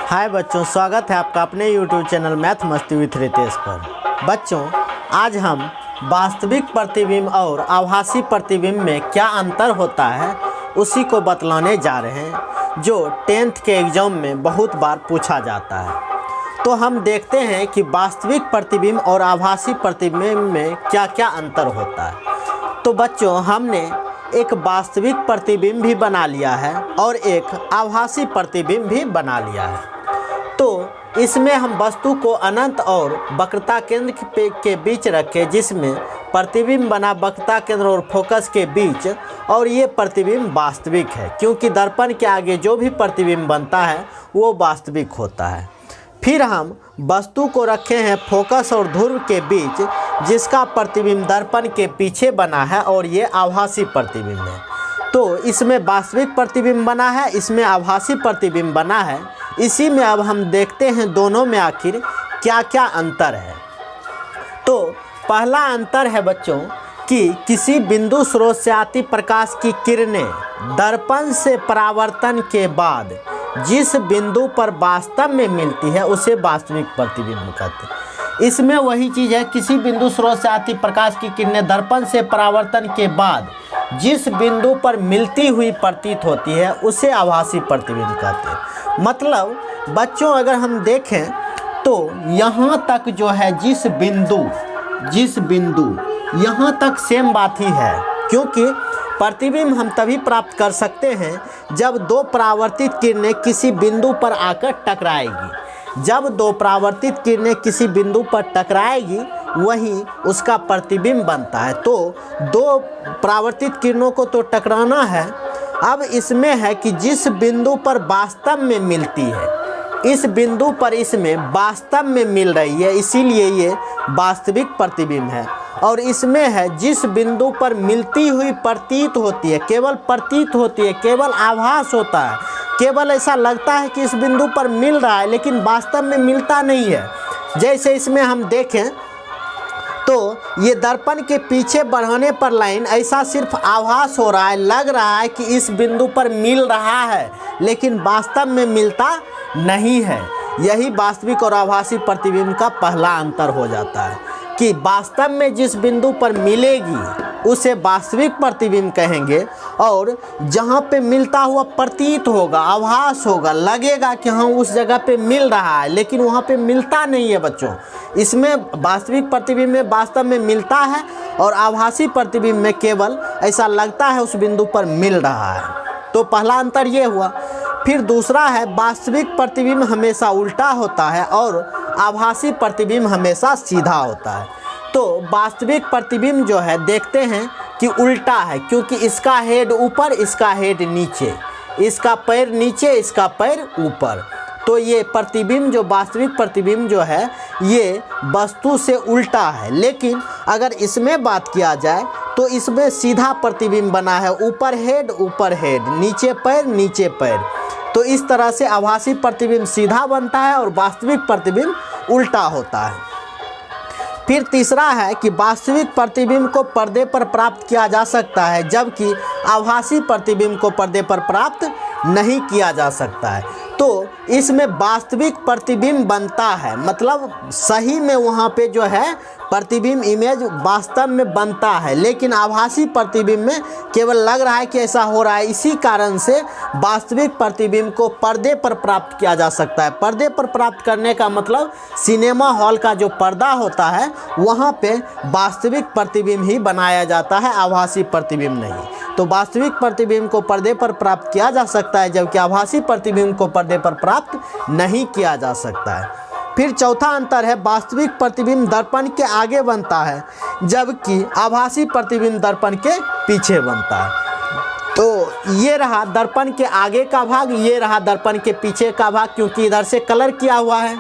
हाय बच्चों, स्वागत है आपका अपने YouTube चैनल मैथ मस्ती विथ रितेश पर। बच्चों, आज हम वास्तविक प्रतिबिंब और आभासी प्रतिबिंब में क्या अंतर होता है उसी को बतलाने जा रहे हैं, जो 10th के एग्ज़ाम में बहुत बार पूछा जाता है। तो हम देखते हैं कि वास्तविक प्रतिबिंब और आभासी प्रतिबिंब में क्या क्या अंतर होता है। तो बच्चों, हमने एक वास्तविक प्रतिबिंब भी बना लिया है और एक आभासी प्रतिबिंब भी बना लिया है। तो इसमें हम वस्तु को अनंत और वक्रता केंद्र के बीच रखें, जिसमें प्रतिबिंब बना वक्रता केंद्र और फोकस के बीच, और ये प्रतिबिंब वास्तविक है क्योंकि दर्पण के आगे जो भी प्रतिबिंब बनता है वो वास्तविक होता है। फिर हम वस्तु को रखे हैं फोकस और ध्रुव के बीच, जिसका प्रतिबिंब दर्पण के पीछे बना है, और ये आभासी प्रतिबिंब है। तो इसमें वास्तविक प्रतिबिंब बना है, इसमें आभासी प्रतिबिंब बना है। इसी में अब हम देखते हैं दोनों में आखिर क्या क्या अंतर है। तो पहला अंतर है बच्चों कि किसी बिंदु स्रोत से आती प्रकाश की किरणें दर्पण से परावर्तन के बाद जिस बिंदु पर वास्तव में मिलती है उसे वास्तविक प्रतिबिंब कहते हैं। इसमें वही चीज़ है, किसी बिंदु स्रोत से आती प्रकाश की किरणें दर्पण से परावर्तन के बाद जिस बिंदु पर मिलती हुई प्रतीत होती है उसे आभासी प्रतिबिंब कहते हैं। मतलब बच्चों, अगर हम देखें तो यहाँ तक जो है जिस बिंदु यहाँ तक सेम बात ही है, क्योंकि प्रतिबिंब हम तभी प्राप्त कर सकते हैं जब दो परावर्तित किरणें किसी बिंदु पर आकर टकराएगी। जब दो परावर्तित किरणें किसी बिंदु पर टकराएगी वहीं उसका प्रतिबिंब बनता है। तो दो परावर्तित किरणों को तो टकराना है। अब इसमें है कि जिस बिंदु पर वास्तव में मिलती है, इस बिंदु पर इसमें वास्तव में मिल रही है, इसीलिए ये वास्तविक प्रतिबिंब है। और इसमें है जिस बिंदु पर मिलती हुई प्रतीत होती है, केवल प्रतीत होती है, केवल आभास होता है, केवल ऐसा लगता है कि इस बिंदु पर मिल रहा है, लेकिन वास्तव में मिलता नहीं है। जैसे इसमें हम देखें तो ये दर्पण के पीछे बढ़ाने पर लाइन ऐसा सिर्फ आभास हो रहा है, लग रहा है कि इस बिंदु पर मिल रहा है, लेकिन वास्तव में मिलता नहीं है। यही वास्तविक और आभासी प्रतिबिंब का पहला अंतर हो जाता है कि वास्तव में जिस बिंदु पर मिलेगी उसे वास्तविक प्रतिबिंब कहेंगे, और जहाँ पे मिलता हुआ प्रतीत होगा, आभास होगा, लगेगा कि हाँ उस जगह पे मिल रहा है, लेकिन वहाँ पे मिलता नहीं है बच्चों। इसमें वास्तविक प्रतिबिंब में वास्तव में मिलता है और आभासी प्रतिबिंब में केवल ऐसा लगता है उस बिंदु पर मिल रहा है। तो पहला अंतर ये हुआ। फिर दूसरा है, वास्तविक प्रतिबिंब हमेशा उल्टा होता है और आभासी प्रतिबिंब हमेशा सीधा होता है। तो वास्तविक प्रतिबिंब जो है देखते हैं कि उल्टा है, क्योंकि इसका हेड ऊपर, इसका हेड नीचे, इसका पैर नीचे, इसका पैर ऊपर। तो ये प्रतिबिंब जो वास्तविक प्रतिबिंब जो है ये वस्तु से उल्टा है। लेकिन अगर इसमें बात किया जाए तो इसमें सीधा प्रतिबिंब बना है, ऊपर हेड, नीचे पैर। तो इस तरह से आभासी प्रतिबिंब सीधा बनता है और वास्तविक प्रतिबिंब उल्टा होता है। फिर तीसरा है कि वास्तविक प्रतिबिंब को पर्दे पर प्राप्त किया जा सकता है, जबकि आभासी प्रतिबिंब को पर्दे पर प्राप्त नहीं किया जा सकता है। तो इसमें वास्तविक प्रतिबिंब बनता है, मतलब सही में वहाँ पे जो है प्रतिबिंब इमेज वास्तव में बनता है, लेकिन आभासी प्रतिबिंब में केवल लग रहा है कि ऐसा हो रहा है। इसी कारण से वास्तविक प्रतिबिंब को पर्दे पर प्राप्त किया जा सकता है। पर्दे पर प्राप्त करने का मतलब सिनेमा हॉल का जो पर्दा होता है वहाँ पे वास्तविक प्रतिबिंब ही बनाया जाता है, आभासी प्रतिबिंब नहीं। तो वास्तविक प्रतिबिंब को पर्दे पर प्राप्त किया जा सकता है, जबकि आभासी प्रतिबिंब को पर्दे पर प्राप्त नहीं किया जा सकता है। फिर चौथा अंतर है, वास्तविक प्रतिबिंब दर्पण के आगे बनता है, जबकि आभासी प्रतिबिंब दर्पण के पीछे बनता है। तो ये रहा दर्पण के आगे का भाग, ये रहा दर्पण के पीछे का भाग, क्योंकि इधर से कलर किया हुआ है।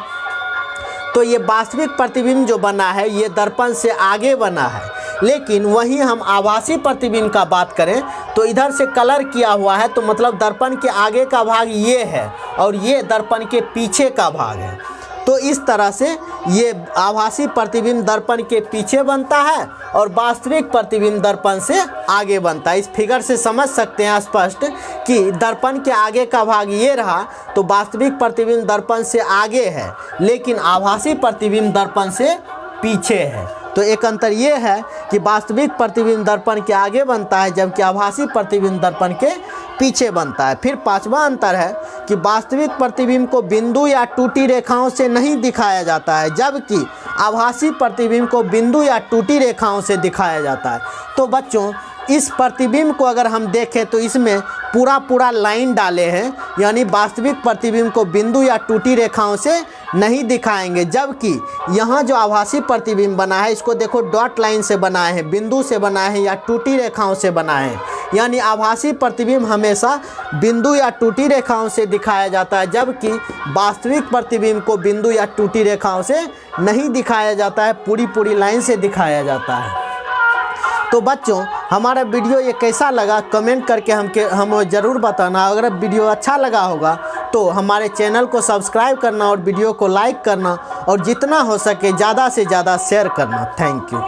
तो ये वास्तविक प्रतिबिंब जो बना है ये दर्पण से आगे बना है। लेकिन वहीं हम आभासी प्रतिबिंब का बात करें तो इधर से कलर किया हुआ है, तो मतलब दर्पण के आगे का भाग ये है और ये दर्पण के पीछे का भाग है। तो इस तरह से ये आभासी प्रतिबिंब दर्पण के पीछे बनता है और वास्तविक प्रतिबिंब दर्पण से आगे बनता है। इस फिगर से समझ सकते हैं स्पष्ट कि दर्पण के आगे का भाग ये रहा तो वास्तविक प्रतिबिंब दर्पण से आगे है, लेकिन आभासी प्रतिबिंब दर्पण से पीछे है। तो एक अंतर ये है कि वास्तविक प्रतिबिंब दर्पण के आगे बनता है जबकि आभासी प्रतिबिंब दर्पण के पीछे बनता है। फिर पांचवा अंतर है कि वास्तविक प्रतिबिंब को बिंदु या टूटी रेखाओं से नहीं दिखाया जाता है, जबकि आभासी प्रतिबिंब को बिंदु या टूटी रेखाओं से दिखाया जाता है। तो बच्चों इस प्रतिबिंब को अगर हम देखें तो इसमें पूरा लाइन डाले हैं, यानी वास्तविक प्रतिबिंब को बिंदु या टूटी रेखाओं से नहीं दिखाएंगे, जबकि यहाँ जो आभासी प्रतिबिंब बना है इसको देखो डॉट लाइन से बनाए हैं, बिंदु से बनाए हैं या टूटी रेखाओं से बनाए हैं। यानी आभासी प्रतिबिंब हमेशा बिंदु या टूटी रेखाओं से दिखाया जाता है, जबकि वास्तविक प्रतिबिंब को बिंदु या टूटी रेखाओं से नहीं दिखाया जाता है, पूरी लाइन से दिखाया जाता है। तो बच्चों हमारा वीडियो ये कैसा लगा कमेंट करके हम ज़रूर बताना। अगर वीडियो अच्छा लगा होगा तो हमारे चैनल को सब्सक्राइब करना और वीडियो को लाइक करना और जितना हो सके ज़्यादा से ज़्यादा शेयर करना। Thank you.